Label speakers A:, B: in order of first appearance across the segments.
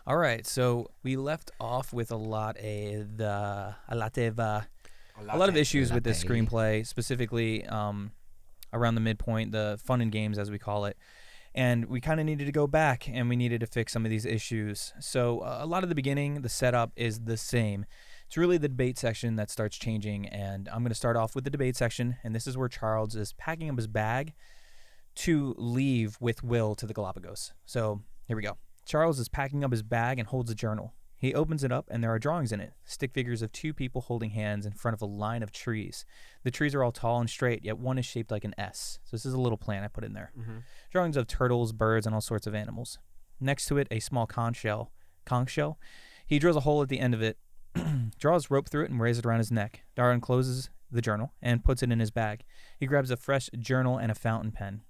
A: All right, so we left off with a lot of issues with this screenplay, specifically around the midpoint, the fun and games as we call it, and we kind of needed to go back and we needed to fix some of these issues. So a lot of the beginning, the setup is the same. It's really the debate section that starts changing, and I'm going to start off with the debate section, and this is where Charles is packing up his bag to leave with Will to the Galapagos. So here we go. Charles is packing up his bag and holds a journal. He opens it up and there are drawings in it, stick figures of two people holding hands in front of a line of trees. The trees are all tall and straight, yet one is shaped like an S. So this is a little plan I put in there. Mm-hmm. Drawings of turtles, birds, and all sorts of animals. Next to it, a small conch shell. He drills a hole at the end of it, draws rope through it, and wears it around his neck. Darwin closes the journal and puts it in his bag. He grabs a fresh journal and a fountain pen.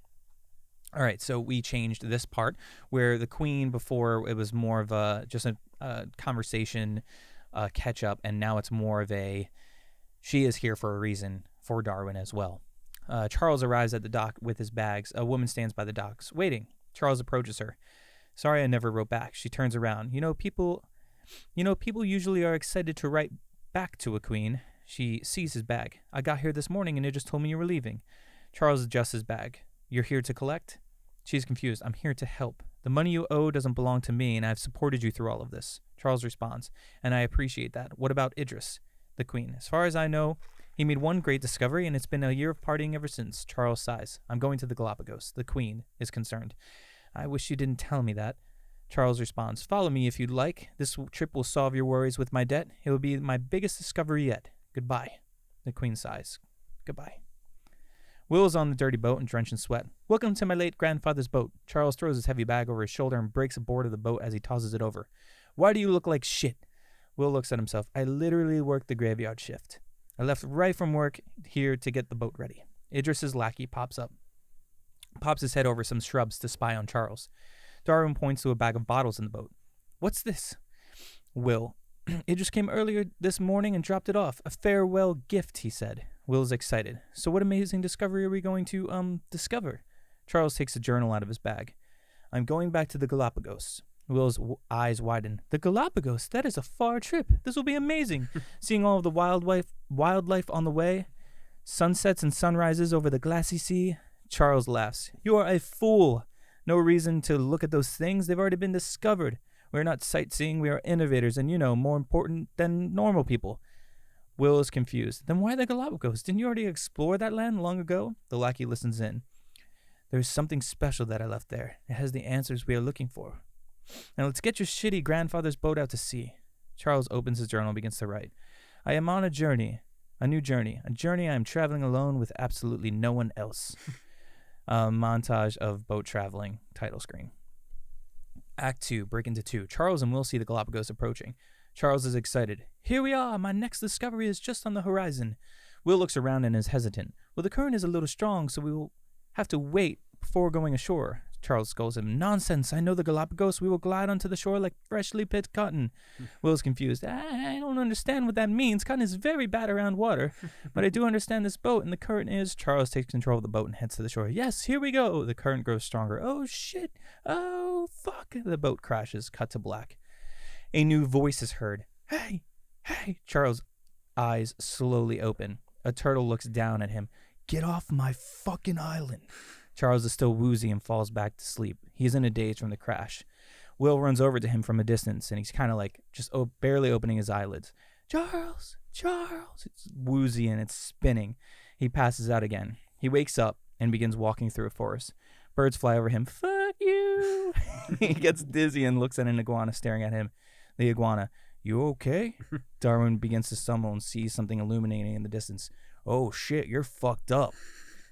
A: All right, so we changed this part where the Queen, before it was more of just a conversation, catch up, and now it's more of she is here for a reason for Darwin as well. Charles arrives at the dock with his bags. A woman stands by the docks, waiting. Charles approaches her. Sorry I never wrote back. She turns around. People usually are excited to write back to a queen. She sees his bag. I got here this morning and it just told me you were leaving. Charles adjusts his bag. You're here to collect? She's confused. I'm here to help. The money you owe doesn't belong to me, and I've supported you through all of this. Charles responds, and I appreciate that. What about Idris, the Queen? As far as I know, he made one great discovery, and it's been a year of partying ever since. Charles sighs. I'm going to the Galapagos. The Queen is concerned. I wish you didn't tell me that. Charles responds, follow me if you'd like. This trip will solve your worries with my debt. It will be my biggest discovery yet. Goodbye. The Queen sighs. Goodbye. Will is on the dirty boat and drenched in sweat. Welcome to my late grandfather's boat. Charles throws his heavy bag over his shoulder and breaks a board of the boat as he tosses it over. Why do you look like shit? Will looks at himself. I literally worked the graveyard shift. I left right from work here to get the boat ready. Idris's lackey pops his head over some shrubs to spy on Charles. Darwin points to a bag of bottles in the boat. What's this? Will. Idris came earlier this morning and dropped it off. A farewell gift, he said. Will is excited. So what amazing discovery are we going to, discover? Charles takes a journal out of his bag. I'm going back to the Galapagos. Will's eyes widen. The Galapagos? That is a far trip. This will be amazing. Seeing all of the wildlife on the way. Sunsets and sunrises over the glassy sea. Charles laughs. You are a fool. No reason to look at those things. They've already been discovered. We're not sightseeing. We are innovators and, more important than normal people. Will is confused. Then why the Galapagos? Didn't you already explore that land long ago? The lackey listens in. There's something special that I left there. It has the answers we are looking for. Now let's get your shitty grandfather's boat out to sea. Charles opens his journal and begins to write. I am on a new journey I am traveling alone with absolutely no one else. Montage of boat traveling, title screen. Act 2, break into 2. Charles and Will see the Galapagos approaching. Charles is excited. Here we are. My next discovery is just on the horizon. Will looks around and is hesitant. Well, the current is a little strong, so we will have to wait before going ashore. Charles scolds him. Nonsense. I know the Galapagos. We will glide onto the shore like freshly picked cotton. Will is confused. I don't understand what that means. Cotton is very bad around water. But I do understand this boat, and the current is... Charles takes control of the boat and heads to the shore. Yes, here we go. The current grows stronger. Oh, shit. Oh, fuck. The boat crashes. Cut to black. A new voice is heard. Hey, hey. Charles' eyes slowly open. A turtle looks down at him. Get off my fucking island. Charles is still woozy and falls back to sleep. He is in a daze from the crash. Will runs over to him from a distance, and he's kind of like just barely opening his eyelids. Charles, Charles. It's woozy and it's spinning. He passes out again. He wakes up and begins walking through a forest. Birds fly over him. Fuck you. He gets dizzy and looks at an iguana staring at him. The iguana. You okay? Darwin begins to stumble and sees something illuminating in the distance. Oh shit, you're fucked up.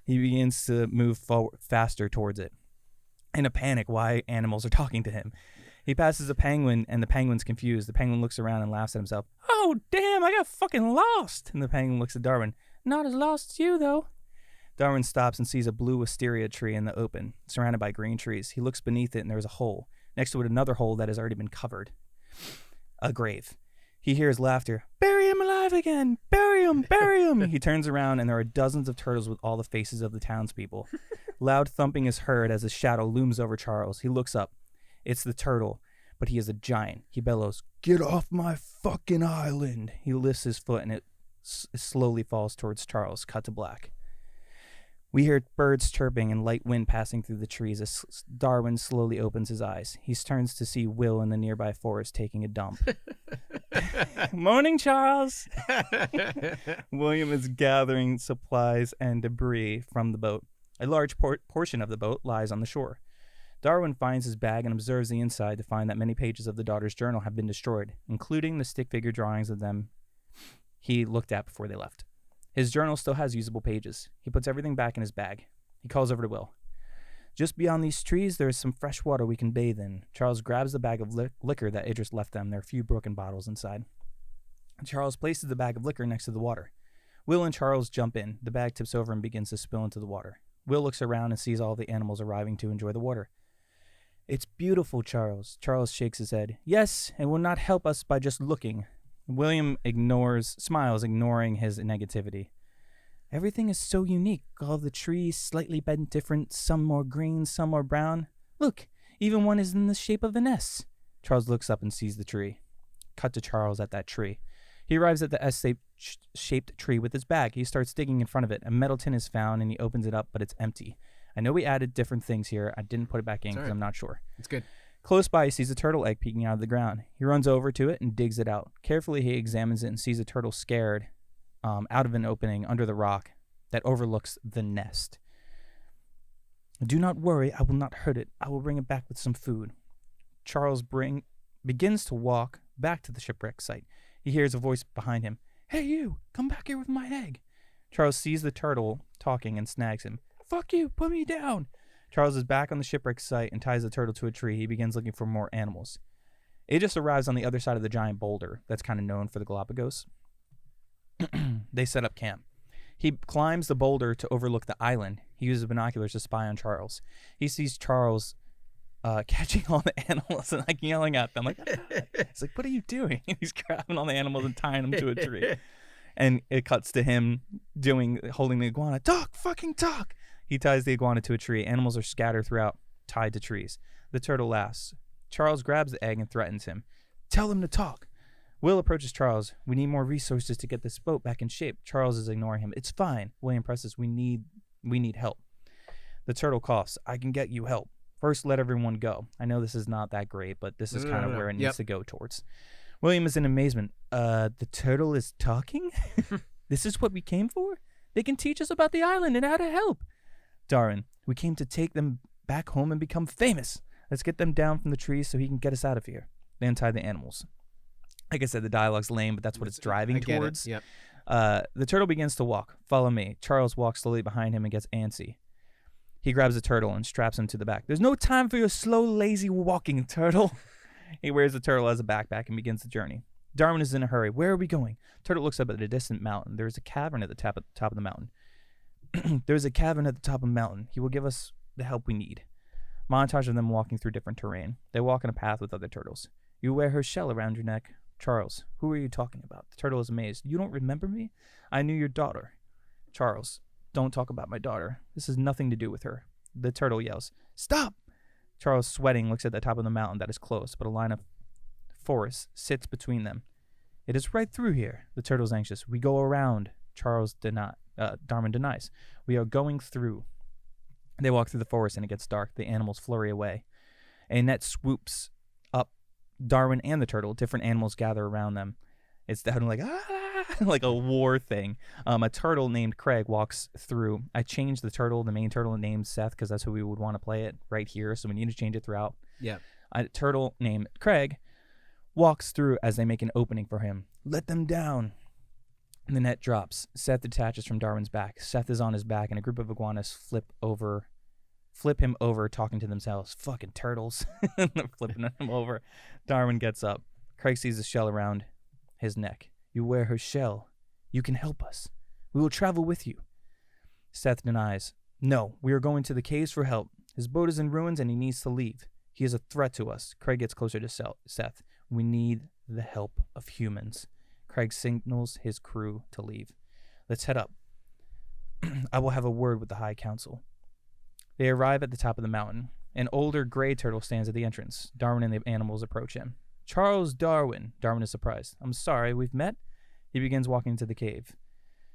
A: He begins to move faster towards it. In a panic, why animals are talking to him. He passes a penguin, and the penguin's confused. The penguin looks around and laughs at himself. Oh, damn, I got fucking lost. And the penguin looks at Darwin. Not as lost as you, though. Darwin stops and sees a blue wisteria tree in the open, surrounded by green trees. He looks beneath it, and there's a hole. Next to it, another hole that has already been covered. A grave. He hears laughter. Bury him alive again! Bury him! Bury him! He turns around and there are dozens of turtles with all the faces of the townspeople. Loud thumping is heard as a shadow looms over Charles. He looks up. It's the turtle, but he is a giant. He bellows, "Get off my fucking island!" He lifts his foot and it slowly falls towards Charles. Cut to black. We hear birds chirping and light wind passing through the trees as Darwin slowly opens his eyes. He turns to see Will in the nearby forest taking a dump. Morning, Charles! William is gathering supplies and debris from the boat. A large portion of the boat lies on the shore. Darwin finds his bag and observes the inside to find that many pages of the daughter's journal have been destroyed, including the stick figure drawings of them he looked at before they left. His journal still has usable pages. He puts everything back in his bag. He calls over to Will. Just beyond these trees, there is some fresh water we can bathe in. Charles grabs the bag of liquor that Idris left them. There are a few broken bottles inside. Charles places the bag of liquor next to the water. Will and Charles jump in. The bag tips over and begins to spill into the water. Will looks around and sees all the animals arriving to enjoy the water. It's beautiful, Charles. Charles shakes his head. Yes, it will not help us by just looking. William smiles, ignoring his negativity. Everything is so unique. All of the trees slightly bent different, some more green, some more brown. Look, even one is in the shape of an S. Charles looks up and sees the tree. Cut to Charles at that tree. He arrives at the S-shaped tree with his bag. He starts digging in front of it. A metal tin is found, and he opens it up, but it's empty. I know we added different things here. I didn't put it back in because I'm not sure.
B: It's good.
A: Close by, he sees a turtle egg peeking out of the ground. He runs over to it and digs it out. Carefully, he examines it and sees a turtle scared out of an opening under the rock that overlooks the nest. Do not worry, I will not hurt it. I will bring it back with some food. Charles begins to walk back to the shipwreck site. He hears a voice behind him. Hey, you! Come back here with my egg! Charles sees the turtle talking and snags him. Fuck you! Put me down! Charles is back on the shipwreck site and ties the turtle to a tree. He begins looking for more animals. Idris arrives on the other side of the giant boulder that's kind of known for the Galapagos. They set up camp. He climbs the boulder to overlook the island. He uses binoculars to spy on Charles. He sees Charles catching all the animals and like yelling at them. Like, it's like, what are you doing? He's grabbing all the animals and tying them to a tree. And it cuts to him holding the iguana. Talk, fucking talk! He ties the iguana to a tree. Animals are scattered throughout, tied to trees. The turtle laughs. Charles grabs the egg and threatens him. Tell him to talk. Will approaches Charles. We need more resources to get this boat back in shape. Charles is ignoring him. It's fine. William presses. We need help. The turtle coughs. I can get you help. First, let everyone go. I know this is not that great, but this is kind of where it needs to go towards. William is in amazement. The turtle is talking? This is what we came for? They can teach us about the island and how to help. Darwin, we came to take them back home and become famous. Let's get them down from the trees so he can get us out of here. They untie the animals. Like I said, the dialogue's lame, but that's what it's driving towards.
B: Yep.
A: The turtle begins to walk. Follow me. Charles walks slowly behind him and gets antsy. He grabs the turtle and straps him to the back. There's no time for your slow, lazy walking, turtle. He wears the turtle as a backpack and begins the journey. Darwin is in a hurry. Where are we going? Turtle looks up at a distant mountain. There is a cavern at the top of the mountain. There's a cavern at the top of the mountain. He will give us the help we need. Montage of them walking through different terrain. They walk in a path with other turtles. You wear her shell around your neck. Charles, who are you talking about? The turtle is amazed. You don't remember me? I knew your daughter. Charles, don't talk about my daughter. This has nothing to do with her. The turtle yells, Stop! Charles, sweating, looks at the top of the mountain that is close, but a line of forest sits between them. It is right through here. The turtle's anxious. We go around. Darwin denies. We are going through. They walk through the forest and it gets dark. The animals flurry away. A net swoops up Darwin and the turtle. Different animals gather around them. It's definitely like a war thing. A turtle named Craig walks through. I changed the main turtle named Seth, because that's who we would want to play it right here. So we need to change it throughout.
B: Yeah.
A: A turtle named Craig walks through as they make an opening for him. Let them down. And the net drops. Seth detaches from Darwin's back. Seth is on his back, and a group of iguanas flip him over, talking to themselves. Fucking turtles. They're flipping him over. Darwin gets up. Craig sees the shell around his neck. You wear her shell. You can help us. We will travel with you. Seth denies. No, we are going to the caves for help. His boat is in ruins, and he needs to leave. He is a threat to us. Craig gets closer to Seth. We need the help of humans. Craig signals his crew to leave. Let's head up. I will have a word with the High Council. They arrive at the top of the mountain. An older gray turtle stands at the entrance. Darwin and the animals approach him. Charles Darwin. Darwin is surprised. I'm sorry, we've met? He begins walking into the cave.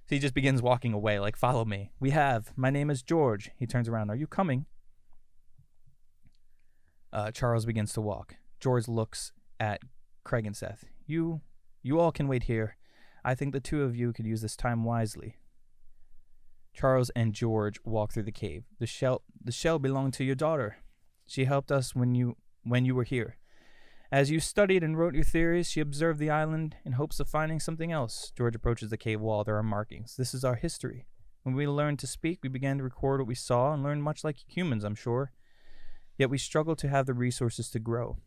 A: So he just begins walking away, like, follow me. We have. My name is George. He turns around. Are you coming? Charles begins to walk. George looks at Craig and Seth. You all can wait here. I think the two of you could use this time wisely. Charles and George walk through the cave. The shell belonged to your daughter. She helped us when you were here. As you studied and wrote your theories, she observed the island in hopes of finding something else. George approaches the cave wall. There are markings. This is our history. When we learned to speak, we began to record what we saw and learned much like humans, I'm sure. Yet we struggled to have the resources to grow.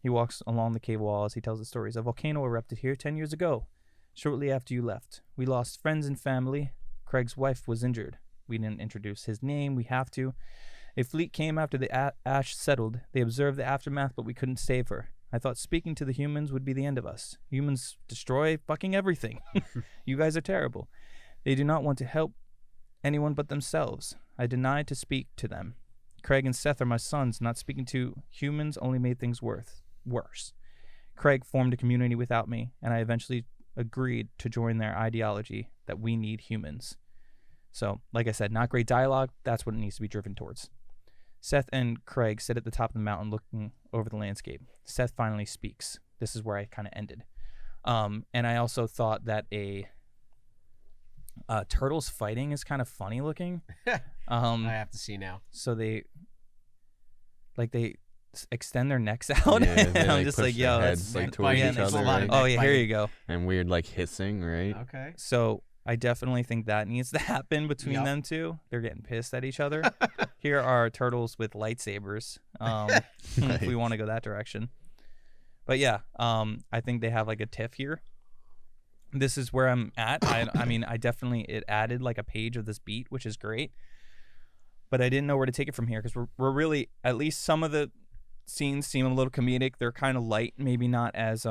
A: He walks along the cave wall as he tells the stories. A volcano erupted here 10 years ago, shortly after you left. We lost friends and family. Craig's wife was injured. We didn't introduce his name. We have to. A fleet came after the ash settled. They observed the aftermath, but we couldn't save her. I thought speaking to the humans would be the end of us. Humans destroy fucking everything. You guys are terrible. They do not want to help anyone but themselves. I denied to speak to them. Craig and Seth are my sons. Not speaking to humans only made things worse. Craig formed a community without me, and I eventually agreed to join their ideology that we need humans. So, like I said, not great dialogue. That's what it needs to be driven towards. Seth and Craig sit at the top of the mountain looking over the landscape. Seth finally speaks. This is where I kind of ended. And I also thought that turtles fighting is kind of funny looking.
B: I have to see now.
A: So they extend their necks out.
C: Yeah,
A: and I'm just like, yo,
C: heads,
A: that's
C: towards each other, right?
A: Oh yeah, here you go.
C: And weird hissing, right?
B: Okay.
A: So I definitely think that needs to happen between them two. They're getting pissed at each other. Here are turtles with lightsabers. If we want to go that direction. But yeah, I think they have a tiff here. This is where I'm at. I mean, it added a page of this beat, which is great. But I didn't know where to take it from here because we're really, at least some of the scenes seem a little comedic. They're kind of light, maybe not as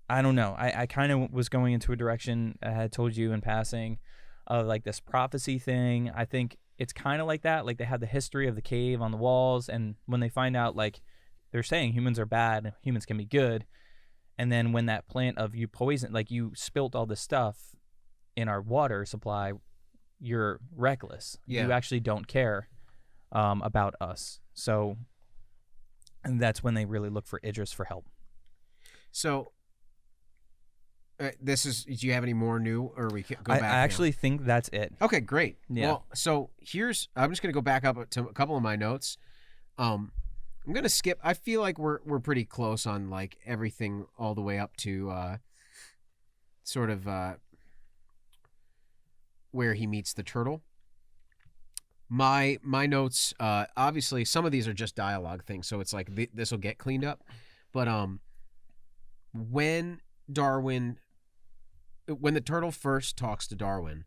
A: I don't know. I kind of was going into a direction I had told you in passing of this prophecy thing. I think it's kind of like that. They have the history of the cave on the walls, and when they find out they're saying humans are bad, humans can be good, and then when that plant of you poison, you spilt all this stuff in our water supply, you're reckless.
B: Yeah.
A: You actually don't care about us. So, and that's when they really look for Idris for help.
B: So, do you have any more new, or we can go back? I
A: actually think that's it.
B: Okay, great.
A: Yeah.
B: Well, so I'm just going to go back up to a couple of my notes. I'm going to skip. I feel like we're pretty close on everything all the way up to sort of where he meets the turtle. My notes, obviously some of these are just dialogue things, so it's this will get cleaned up. But when the turtle first talks to Darwin,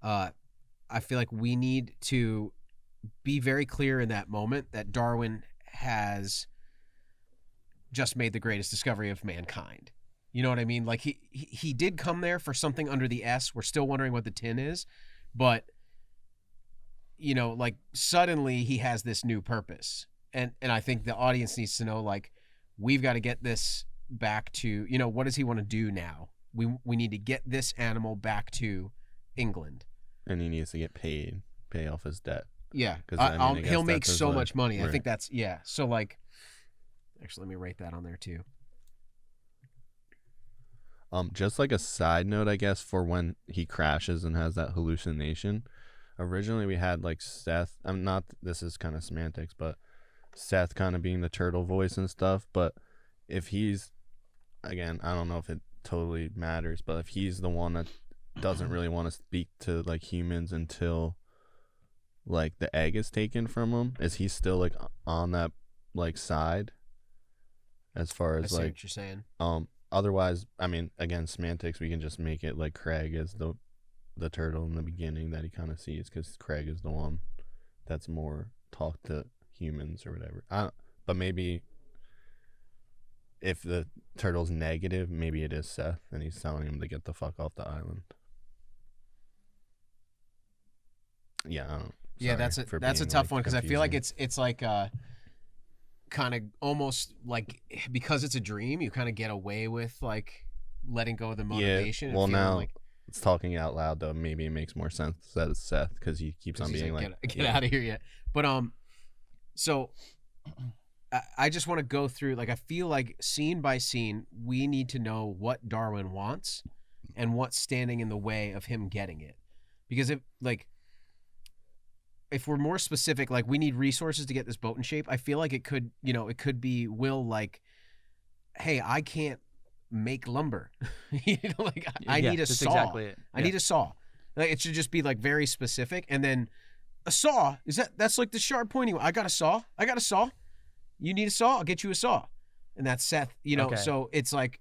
B: I feel like we need to be very clear in that moment that Darwin has just made the greatest discovery of mankind. You know what I mean? He did come there for something under the S. We're still wondering what the tin is, but suddenly he has this new purpose. And I think the audience needs to know, we've got to get this back to, what does he want to do now? We need to get this animal back to England.
C: And he needs to get paid, pay off his debt.
B: Yeah. He'll make so much money. Right. I think that's, yeah. So actually, let me write that on there too.
C: Just a side note, I guess, for when he crashes and has that hallucination. Originally, we had Seth. This is kind of semantics, but Seth kind of being the turtle voice and stuff. But if he's, again, I don't know if it totally matters, but if he's the one that doesn't really want to speak to humans until the egg is taken from him, is he still on that side as far as
B: I see what you're saying.
C: Otherwise, I mean, again, semantics, we can just make it Craig is the turtle in the beginning that he kind of sees, because Craig is the one that's more talk to humans or whatever. But maybe if the turtle's negative, maybe it is Seth, and he's telling him to get the fuck off the island. Yeah.
B: Yeah, that's a tough one because I feel like it's like kind of almost like because it's a dream, you kind of get away with like letting go of the motivation.
C: Yeah. Well, now it's talking out loud though. Maybe it makes more sense that it's Seth because he keeps on being like,
B: "Get out of here yet." But so I just want to go through like I feel like scene by scene we need to know what Darwin wants and what's standing in the way of him getting it, because if we're more specific, like we need resources to get this boat in shape. I feel like it could be Will like, hey, I can't make lumber. I need a saw.
A: Exactly it.
B: I need a saw. Like, it should just be like very specific. And then a saw that's like the sharp pointy one. I got a saw. You need a saw? I'll get you a saw. And that's Seth,
A: Okay.
B: So it's like,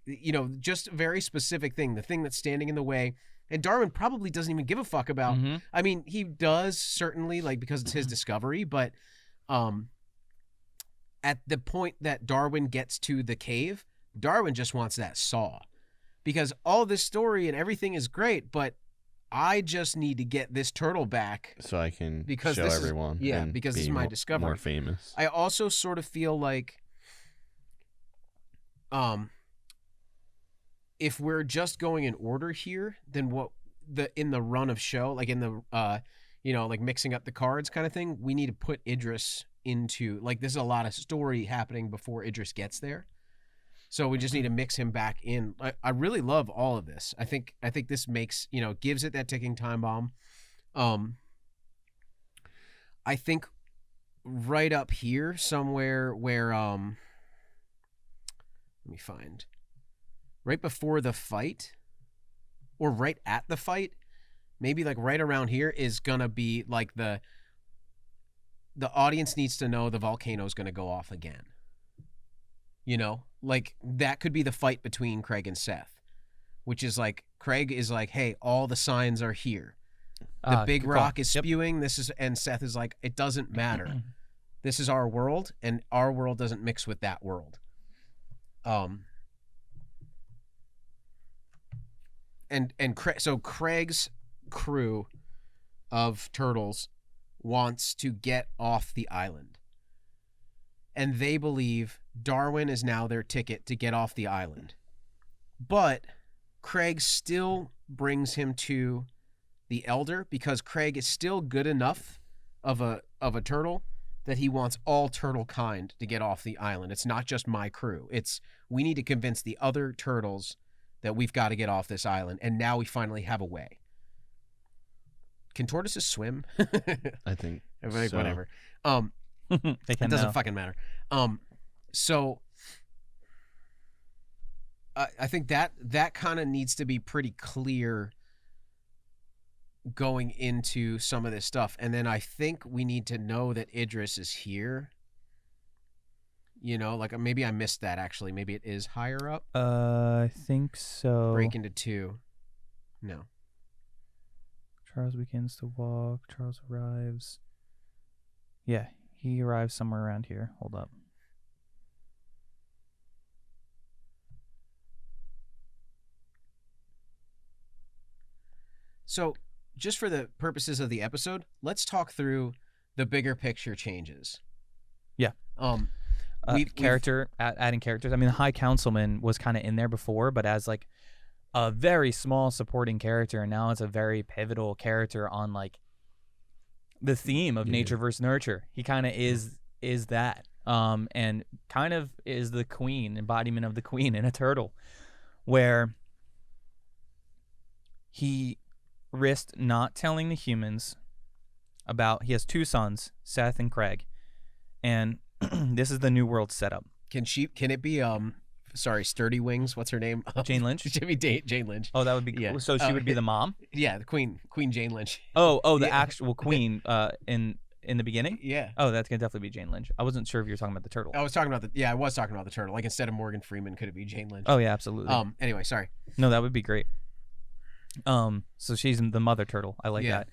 B: just a very specific thing, the thing that's standing in the way. And Darwin probably doesn't even give a fuck about.
A: Mm-hmm.
B: I mean, he does certainly, like, because it's his discovery, but at the point that Darwin gets to the cave, Darwin just wants that saw, because all this story and everything is great, but I just need to get this turtle back
C: so I can
B: because
C: show everyone. And
B: because this is my discovery.
C: More famous.
B: I also sort of feel like, if we're just going in order here, then in the run of show, like in the like mixing up the cards kind of thing, we need to put Idris into, like, there's a lot of story happening before Idris gets there. So we just need to mix him back in. I really love all of this. I think this makes, gives it that ticking time bomb. I think right up here somewhere where let me find. Right before the fight, or right at the fight, maybe like right around here is gonna be like the audience needs to know the volcano's gonna go off again. Like that could be the fight between Craig and Seth, which is like Craig is like, hey, all the signs are here. The big rock is spewing. And Seth is like, it doesn't matter. This is our world, and our world doesn't mix with that world. So Craig's crew of turtles wants to get off the island. And they believe Darwin is now their ticket to get off the island. But Craig still brings him to the Elder because Craig is still good enough of a turtle that he wants all turtle kind to get off the island. It's not just my crew. We need to convince the other turtles that we've got to get off this island, and now we finally have a way. Can tortoises swim?
C: I think so.
B: Whatever.
A: It
B: doesn't fucking matter. So I think that kind of needs to be pretty clear going into some of this stuff, and then I think we need to know that Idris is here. Like maybe I missed that actually. Maybe it is higher up.
A: I think so.
B: Break into 2. No.
A: Charles begins to walk. Charles arrives. Yeah, he arrives somewhere around here. Hold up.
B: So, just for the purposes of the episode, let's talk through the bigger picture changes.
A: Yeah. Adding characters. I mean, the High Councilman was kind of in there before, but as like a very small supporting character, and now it's a very pivotal character on like the theme of nature versus nurture. He kind of is that, and kind of is the embodiment of the queen in a turtle, where he risked not telling the humans about. He has 2 sons, Seth and Craig, and this is the New World setup.
B: Can it be Sturdy Wings? What's her name?
A: Jane Lynch.
B: Jane Lynch.
A: Oh, that would be cool. So she would be the mom.
B: Yeah, the Queen Jane Lynch.
A: The actual queen in the beginning.
B: Yeah.
A: Oh, that's gonna definitely be Jane Lynch. I wasn't sure if you were talking about the turtle.
B: I was talking about the turtle. Like instead of Morgan Freeman, could it be Jane Lynch?
A: Oh yeah, absolutely.
B: Anyway, sorry.
A: No, that would be great. So she's the mother turtle. I like that.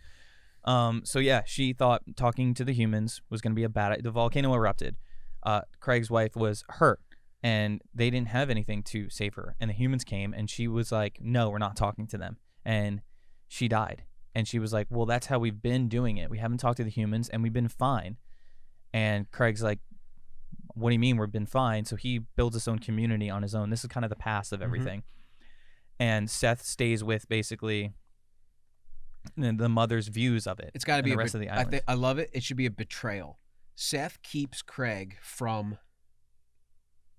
A: So yeah, she thought talking to the humans was going to be a bad idea. The volcano erupted. Craig's wife was hurt. and they didn't have anything to save her. And the humans came, and she was like, no, we're not talking to them. And she died. And she was like, well, that's how we've been doing it. We haven't talked to the humans, and we've been fine. And Craig's like, what do you mean we've been fine? So he builds his own community on his own. This is kind of the past of everything. And Seth stays with basically the mother's views of it.
B: It's got to be
A: the rest of the island.
B: I love it. It should be a betrayal. Seth keeps Craig from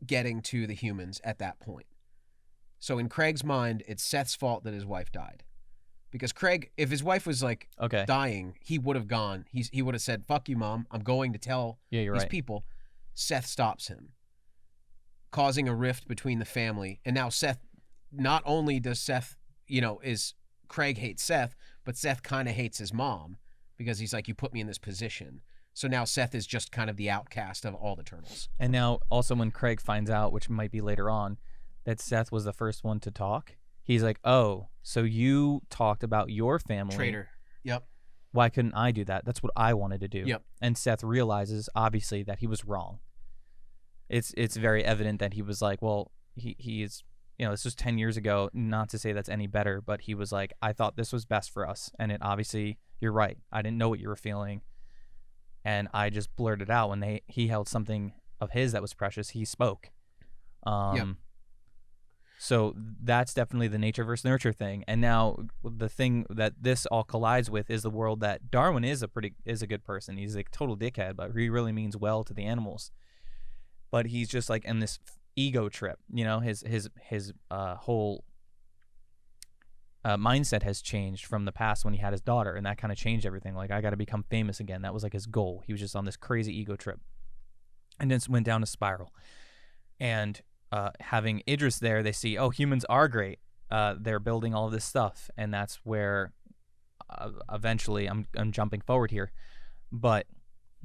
B: getting to the humans at that point. So in Craig's mind, it's Seth's fault that his wife died. Because Craig, if his wife was like dying, he would have gone. He would have said, fuck you, Mom. I'm going to tell these people. Seth stops him, causing a rift between the family. And now Seth, not only does Seth, is Craig hates Seth, but Seth kind of hates his mom because he's like, you put me in this position. So now Seth is just kind of the outcast of all the turtles.
A: And now also when Craig finds out, which might be later on, that Seth was the first one to talk, he's like, oh, so you talked about your family.
B: Traitor. Yep.
A: Why couldn't I do that? That's what I wanted to do.
B: Yep.
A: And Seth realizes, obviously, that he was wrong. It's very evident that he was like, well, he is, this was 10 years ago, not to say that's any better, but he was like, I thought this was best for us. And it obviously, you're right. I didn't know what you were feeling. And I just blurted out when he held something of his that was precious. He spoke.
B: Yep.
A: So that's definitely the nature versus nurture thing. And now the thing that this all collides with is the world that Darwin is a good person. He's a total dickhead, but he really means well to the animals. But he's just like in this ego trip. His whole mindset has changed from the past when he had his daughter, and that kind of changed everything. Like, I got to become famous again. That was like his goal. He was just on this crazy ego trip, and then went down a spiral. And having Idris there, they see, oh, humans are great. They're building all of this stuff, and that's where eventually I'm jumping forward here, but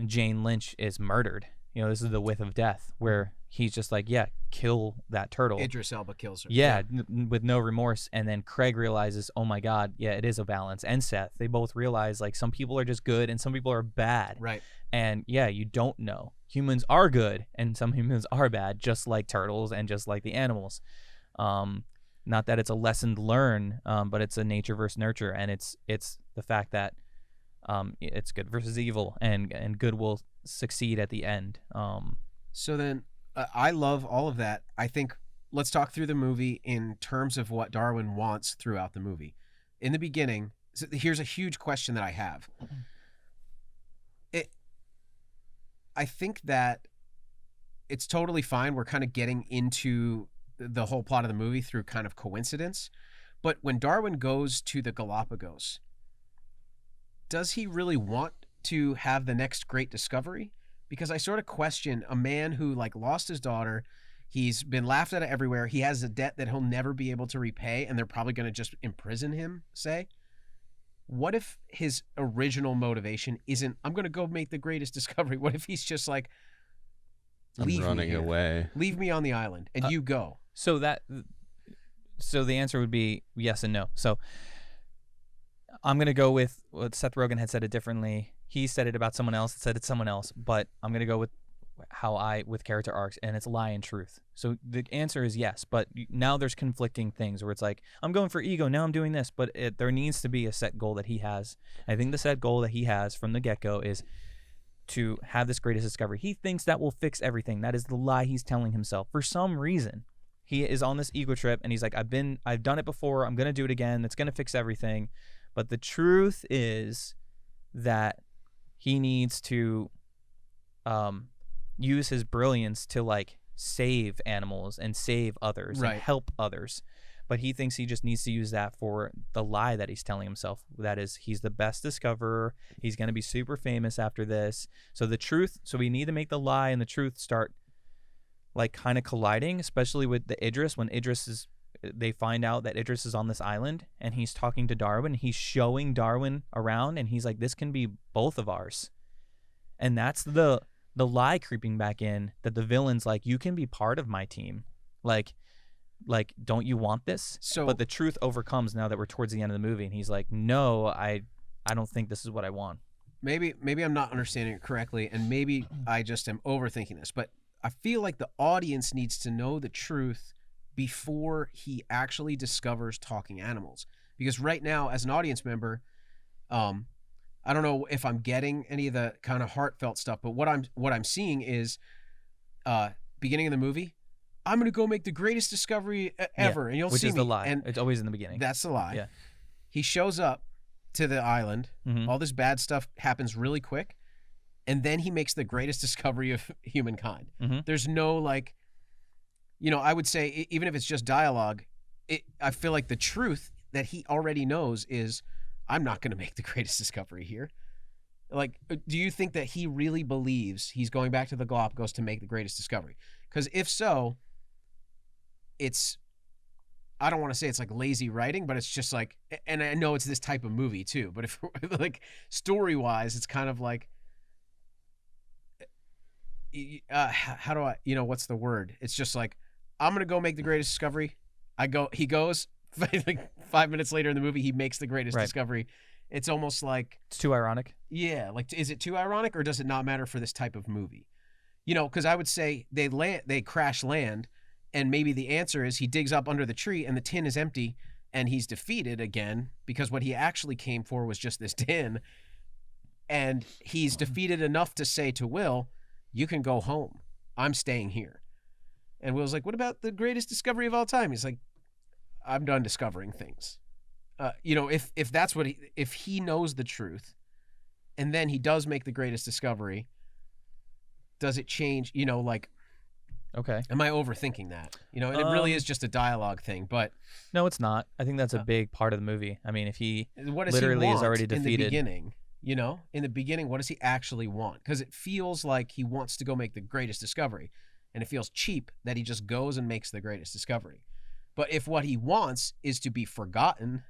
A: Jane Lynch is murdered. This is the whiff of death, where he's just like, yeah, kill that turtle.
B: Idris Elba kills her.
A: Yeah, with no remorse. And then Craig realizes, oh my God, yeah, it is a balance. And Seth, they both realize, like, some people are just good and some people are bad.
B: Right.
A: And yeah, you don't know. Humans are good and some humans are bad, just like turtles and just like the animals. Not that it's a lesson to learn, but it's a nature versus nurture. And it's the fact that it's good versus evil, and good will succeed at the end.
B: So then I love all of that. I think let's talk through the movie in terms of what Darwin wants throughout the movie. In the beginning, so here's a huge question that I have. I think that it's totally fine. We're kind of getting into the whole plot of the movie through kind of coincidence. But when Darwin goes to the Galapagos, does he really want to have the next great discovery? Because I sort of question a man who lost his daughter. He's been laughed at everywhere. He has a debt that he'll never be able to repay, and they're probably going to just imprison him, say. What if his original motivation isn't, I'm going to go make the greatest discovery? What if he's just like,
C: I'm running away.
B: Leave me on the island, and you go.
A: So the answer would be yes and no. So I'm going to go with what Seth Rogen had said it differently. He said it about someone else. It said it's someone else. But I'm going to go with with character arcs, and it's lie and truth. So the answer is yes. But now there's conflicting things where it's like, I'm going for ego. Now I'm doing this. But there needs to be a set goal that he has. I think the set goal that he has from the get-go is to have this greatest discovery. He thinks that will fix everything. That is the lie he's telling himself. For some reason, he is on this ego trip, and he's like, I've done it before. I'm going to do it again. It's going to fix everything. But the truth is that he needs to use his brilliance to save animals and save others and help others. But he thinks he just needs to use that for the lie that he's telling himself. That is, he's the best discoverer. He's going to be super famous after this. So we need to make the lie and the truth start kind of colliding, especially with the Idris. When they find out that Idris is on this island and he's talking to Darwin, he's showing Darwin around, and he's like, this can be both of ours. And that's the lie creeping back in, that the villain's like, you can be part of my team. Don't you want this? But the truth overcomes now that we're towards the end of the movie, and he's like, no, I don't think this is what I want.
B: Maybe I'm not understanding it correctly, and maybe I just am overthinking this, but I feel like the audience needs to know the truth before he actually discovers talking animals. Because right now, as an audience member, I don't know if I'm getting any of the kind of heartfelt stuff, but what I'm seeing is, beginning of the movie, I'm gonna go make the greatest discovery ever, and you'll
A: which
B: see
A: is
B: me.
A: the lie.
B: And
A: It's always in the beginning.
B: that's the lie.
A: Yeah.
B: He shows up to the island.
A: Mhm.
B: All this bad stuff happens really quick, and then he makes the greatest discovery of humankind.
A: Mhm.
B: There's no I would say even if it's just dialogue, I feel like the truth that he already knows is, I'm not going to make the greatest discovery here. Like, do you think that he really believes he's going back to the Galapagos to make the greatest discovery? Because if so, I don't want to say it's like lazy writing, but it's just like, and I know it's this type of movie too, but if like story wise, it's kind of like, how do I, what's the word? It's just like, I'm going to go make the greatest discovery. He goes, like 5 minutes later in the movie, he makes the greatest discovery. It's almost like,
A: It's too ironic.
B: yeah, like, is it too ironic, or does it not matter for this type of movie? Because I would say they crash land, and maybe the answer is he digs up under the tree and the tin is empty, and he's defeated again because what he actually came for was just this tin, and he's defeated enough to say to Will, you can go home. I'm staying here. And Will's like, what about the greatest discovery of all time? He's like, I'm done discovering things. If that's what if he knows the truth, and then he does make the greatest discovery, does it change?
A: Okay.
B: Am I overthinking that? And it really is just a dialogue thing. But
A: No, it's not. I think that's a big part of the movie. I mean, if he
B: what does
A: literally
B: he
A: is
B: want
A: already
B: in the
A: defeated.
B: beginning? In the beginning, what does he actually want? Because it feels like he wants to go make the greatest discovery, and it feels cheap that he just goes and makes the greatest discovery. But if what he wants is to be forgotten,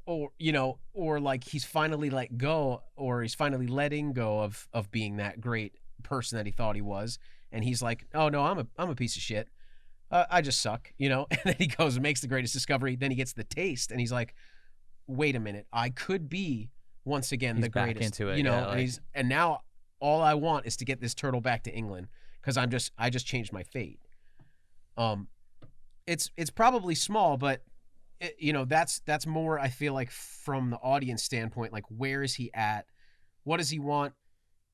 B: or like he's finally let go, or he's finally letting go of being that great person that he thought he was, and he's like, oh no, I'm a piece of shit. I just suck, and then he goes and makes the greatest discovery. Then he gets the taste, and he's like, wait a minute, I could be once again the greatest.
A: Back into it,
B: and now all I want is to get this turtle back to England because I just changed my fate. It's probably small, but that's more, I feel like, from the audience standpoint, like, where is he at? What does he want?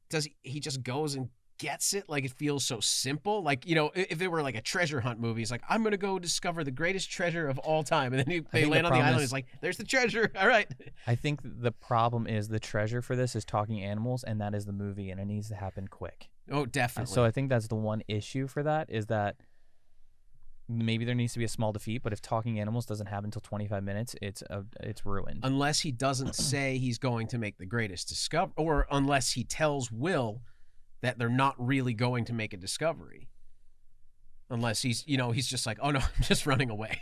B: Does he just goes and gets it? Like, it feels so simple. Like, if it were like a treasure hunt movie, it's like, I'm going to go discover the greatest treasure of all time. And then they land on the island. It's like, there's the treasure. All right.
A: I think the problem is the treasure for this is talking animals, and that is the movie, and it needs to happen quick.
B: Oh, definitely.
A: So I think that's the one issue for that, is that maybe there needs to be a small defeat, but if talking animals doesn't happen until 25 minutes, it's ruined.
B: Unless he doesn't say he's going to make the greatest discovery, or unless he tells Will that they're not really going to make a discovery. Unless he's just like, oh no, I'm just running away.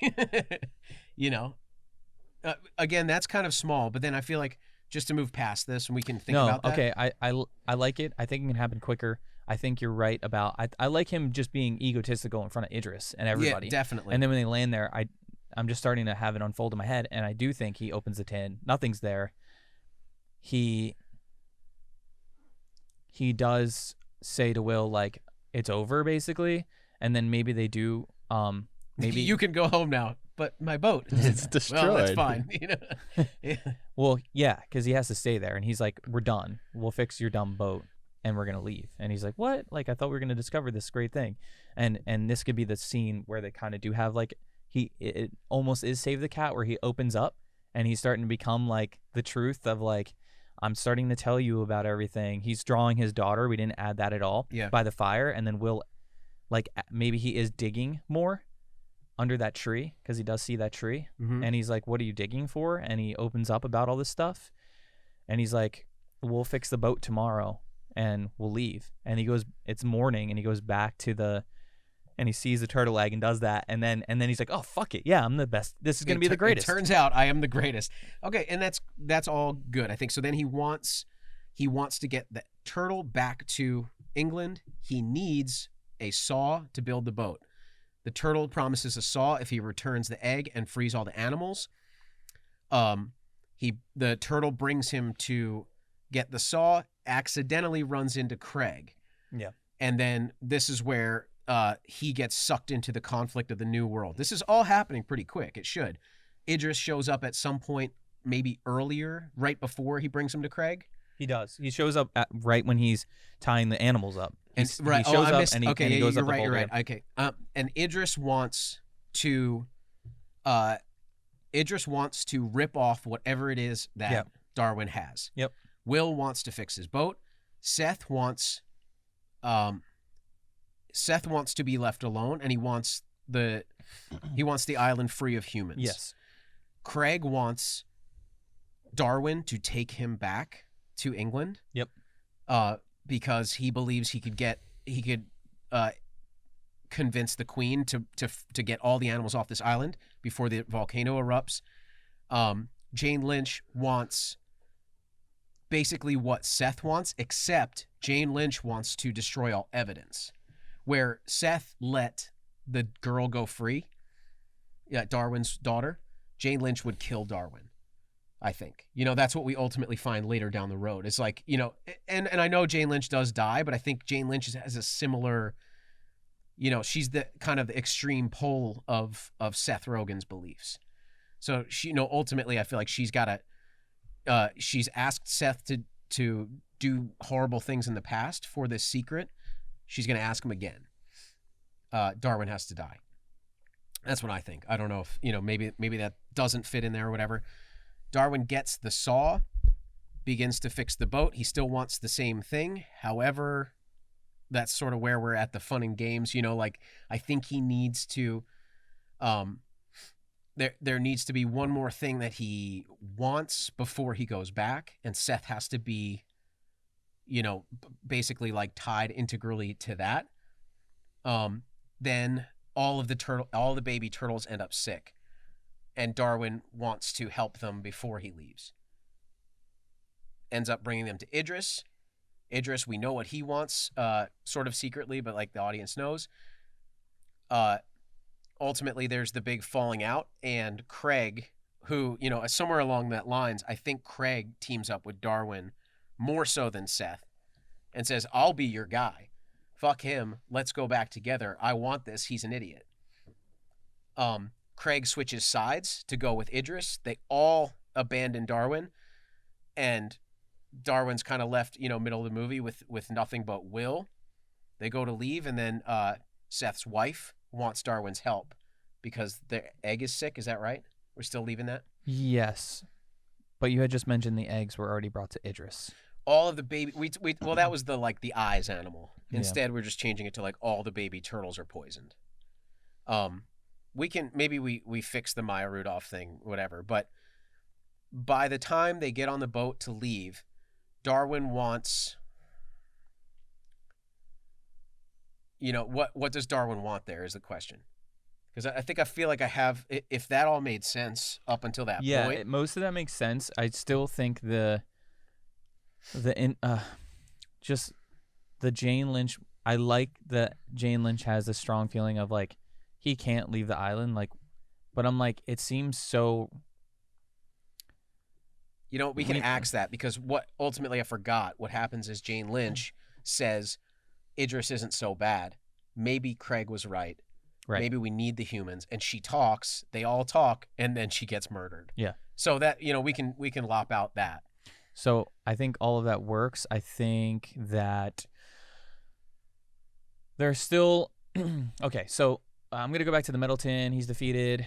B: Again, that's kind of small, but then I feel like just to move past this and we can think about that.
A: Okay, I like it. I think it can happen quicker. I think you're right about, I like him just being egotistical in front of Idris and everybody.
B: Yeah, definitely.
A: And then when they land there, I'm just starting to have it unfold in my head, and I do think he opens the tin. Nothing's there. He does say to Will, like, it's over, basically, and then maybe they do, maybe
B: you can go home now, but my boat
C: it's destroyed.
B: Well, that's fine. Yeah.
A: Well, yeah, because he has to stay there, and he's like, we're done. We'll fix your dumb boat, and we're gonna leave. And he's like, what? Like, I thought we were gonna discover this great thing, and this could be the scene where they kind of do have, like, it almost is Save the Cat, where he opens up and he's starting to become like the truth of, like, I'm starting to tell you about everything. He's drawing his daughter. We didn't add that at all.
B: Yeah.
A: By the fire, and then Will, like, maybe he is digging more under that tree because he does see that tree, and he's like, what are you digging for? And he opens up about all this stuff, and he's like, we'll fix the boat tomorrow and we'll leave. And he goes, it's morning, and he goes back to and he sees the turtle egg and does that, and then he's like, oh, fuck it, yeah, I'm the best. This is gonna be the greatest.
B: It turns out I am the greatest. Okay, and that's all good, I think. So then he wants to get the turtle back to England. He needs a saw to build the boat. The turtle promises a saw if he returns the egg and frees all the animals. The turtle brings him to get the saw, accidentally runs into Craig.
A: Yeah.
B: And then this is where he gets sucked into the conflict of the new world. This is all happening pretty quick. It should. Idris shows up at some point, maybe earlier, right before he brings him to Craig.
A: He does. He shows up right when he's tying the animals up. He shows
B: up
A: and he goes up the
B: you're
A: boulder.
B: right. Okay. And Idris wants to rip off whatever it is that Darwin has.
A: Yep.
B: Will wants to fix his boat. Seth wants to be left alone, and he wants the island free of humans.
A: Yes.
B: Craig wants Darwin to take him back to England.
A: Yep.
B: Because he believes he could convince the Queen to get all the animals off this island before the volcano erupts. Jane Lynch wants basically what Seth wants, except Jane Lynch wants to destroy all evidence. Where Seth let the girl go free, Darwin's daughter, Jane Lynch would kill Darwin, I think. That's what we ultimately find later down the road. It's like, and I know Jane Lynch does die, but I think Jane Lynch has a similar, she's the kind of the extreme pole of Seth Rogen's beliefs. So she, ultimately I feel like she's asked Seth to do horrible things in the past for this secret. She's going to ask him again. Darwin has to die. That's what I think. I don't know if, maybe that doesn't fit in there or whatever. Darwin gets the saw, begins to fix the boat. He still wants the same thing. However, that's sort of where we're at the fun and games. I think he needs to, there needs to be one more thing that he wants before he goes back. And Seth has to be, basically like tied integrally to that. Then all the baby turtles end up sick. And Darwin wants to help them before he leaves. Ends up bringing them to Idris. Idris, we know what he wants, sort of secretly, but like the audience knows. Ultimately, there's the big falling out, and Craig, who, somewhere along that lines, I think Craig teams up with Darwin more so than Seth and says, I'll be your guy. Fuck him. Let's go back together. I want this. He's an idiot. Craig switches sides to go with Idris. They all abandon Darwin, and Darwin's kind of left, middle of the movie with nothing but Will. They go to leave, and then Seth's wife wants Darwin's help because their egg is sick. Is that right? We're still leaving that?
A: Yes. But you had just mentioned the eggs were already brought to Idris.
B: All of the baby, well, that was the eyes animal. Instead, we're just changing it to all the baby turtles are poisoned. We fix the Maya Rudolph thing, whatever. But by the time they get on the boat to leave, Darwin wants, what does Darwin want there is the question. Because I feel like I have, if that all made sense up until that point.
A: Yeah, most of that makes sense. I still think just the Jane Lynch, I like that Jane Lynch has a strong feeling of he can't leave the island, but I'm it seems so.
B: We can axe that because what ultimately I forgot. What happens is Jane Lynch says Idris isn't so bad. Maybe Craig was right.
A: Right.
B: Maybe we need the humans. And she talks. They all talk, and then she gets murdered.
A: Yeah.
B: So that we can lop out that.
A: So I think all of that works. I think that there's still okay. So I'm gonna go back to the metal tin. He's defeated.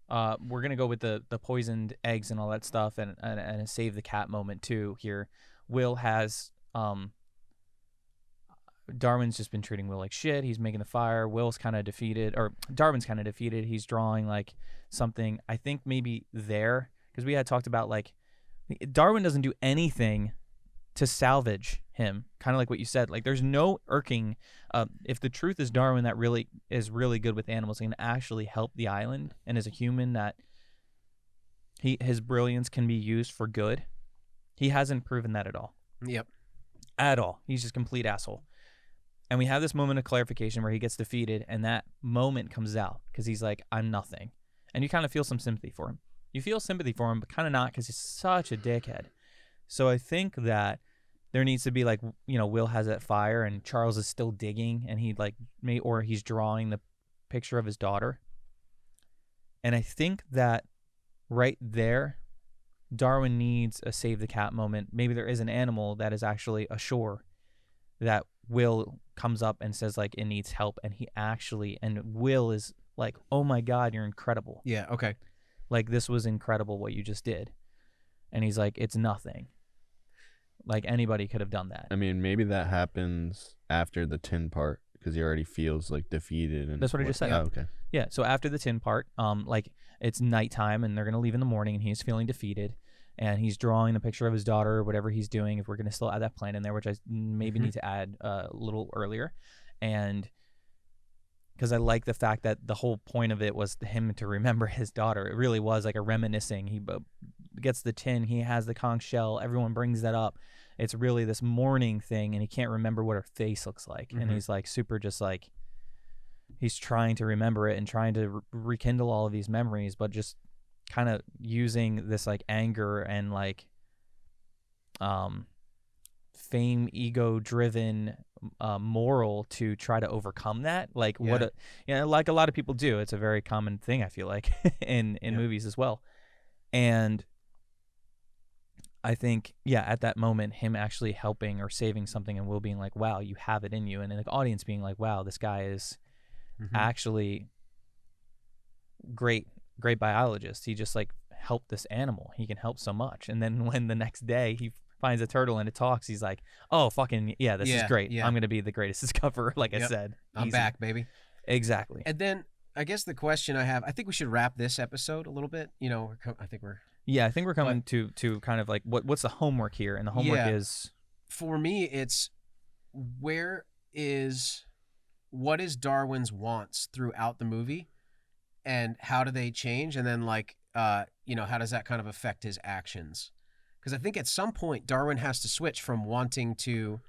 A: We're gonna go with the poisoned eggs and all that stuff, and a save the cat moment too. Here, Will has Darwin's just been treating Will like shit. He's making the fire. Will's kind of defeated, or Darwin's kind of defeated. He's drawing something. I think maybe there because we had talked about Darwin doesn't do anything to salvage him, kind of like what you said. There's no irking. If the truth is Darwin that really is really good with animals and can actually help the island and is a human that his brilliance can be used for good, he hasn't proven that at all.
B: Yep.
A: At all. He's just a complete asshole. And we have this moment of clarification where he gets defeated, and that moment comes out because he's like, I'm nothing. And you kind of feel some sympathy for him. You feel sympathy for him, but kind of not because he's such a dickhead. So I think that there needs to be like, Will has that fire and Charles is still digging and or he's drawing the picture of his daughter. And I think that right there, Darwin needs a save the cat moment. Maybe there is an animal that is actually ashore that Will comes up and says like it needs help, and Will is like, oh my God, you're incredible.
B: Yeah, okay.
A: Like, this was incredible what you just did. And he's like, it's nothing. Like, anybody could have done that.
C: I mean, maybe that happens after the tin part because he already feels like defeated. And
A: that's what I just said.
C: Oh, okay.
A: Yeah, so after the tin part, like, it's nighttime and they're going to leave in the morning and he's feeling defeated. And he's drawing a picture of his daughter or whatever he's doing, if we're going to still add that plan in there, which I maybe need to add a little earlier. And because I like the fact that the whole point of it was him to remember his daughter. It really was like a reminiscing. He gets the tin. He has the conch shell. Everyone brings that up. It's really this mourning thing, and he can't remember what her face looks like. And he's like super just like, he's trying to remember it and trying to rekindle all of these memories, but just kind of using this like anger and like fame, ego driven moral to try to overcome that. Like like a lot of people do. It's a very common thing, I feel like, in movies as well. And I think, at that moment, him actually helping or saving something and Will being like, wow, you have it in you. And the audience being like, wow, this guy is actually great biologist. He just like helped this animal. He can help so much. And then when the next day he finds a turtle and it talks, he's like, oh, fucking yeah, this is great. I'm going to be the greatest discoverer. Like I said,
B: I'm back, baby.
A: Exactly.
B: And then I guess the question I have, I think we should wrap this episode a little bit. I think we're coming to kind of like what's the homework here? And the homework is, for me, it's what is Darwin's wants throughout the movie, and how do they change? And then how does that kind of affect his actions? Because I think at some point Darwin has to switch from wanting to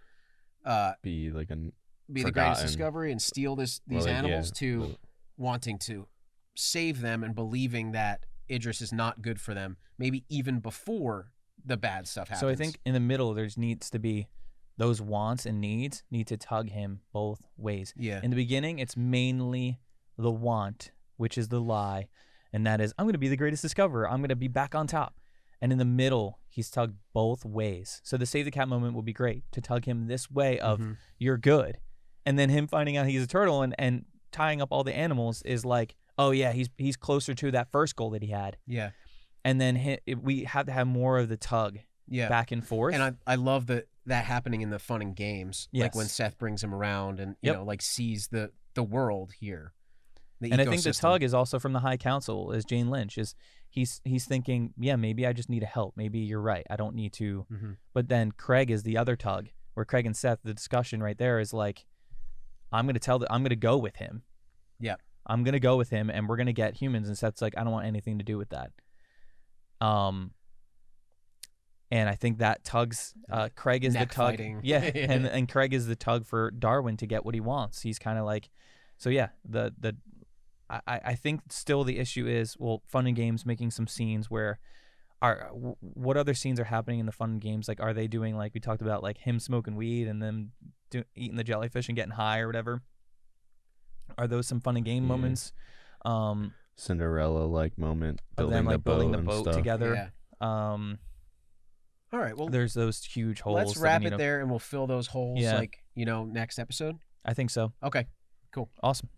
C: be the
B: greatest discovery and steal these animals to wanting to save them and believing that Idris is not good for them, maybe even before the bad stuff happens.
A: So I think in the middle there needs to be those wants and needs need to tug him both ways.
B: Yeah.
A: In the beginning, it's mainly the want, which is the lie, and that is, I'm going to be the greatest discoverer. I'm going to be back on top. And in the middle, he's tugged both ways. So the save the cat moment would be great to tug him this way of you're good. And then him finding out he's a turtle and tying up all the animals is like, oh yeah, he's closer to that first goal that he had.
B: Yeah.
A: And then we have to have more of the tug back and forth.
B: And I love that happening in the fun and games.
A: Yes.
B: Like when Seth brings him around and sees the world here.
A: And I think the tug is also from the High Council, as Jane Lynch is. He's thinking, yeah, maybe I just need a help. Maybe you're right. I don't need to. But then Craig is the other tug, where Craig and Seth, the discussion right there is like, I'm going to go with him.
B: Yeah.
A: I'm going to go with him and we're going to get humans. And Seth's like, I don't want anything to do with that. And I think that tugs, Craig is the tug.
B: Fighting.
A: Yeah. and Craig is the tug for Darwin to get what he wants. He's kind of like, so yeah, I think still the issue is, well, Fun and Games making some scenes where what other scenes are happening in the Fun and Games? Like, are they doing, like we talked about, like him smoking weed and then eating the jellyfish and getting high or whatever? Are those some Fun and Game moments?
C: Cinderella-like moment,
A: building the boat together.
B: Yeah. All right. Well,
A: there's those huge holes.
B: Let's wrap it there, and we'll fill those holes next episode.
A: I think so.
B: Okay. Cool.
A: Awesome.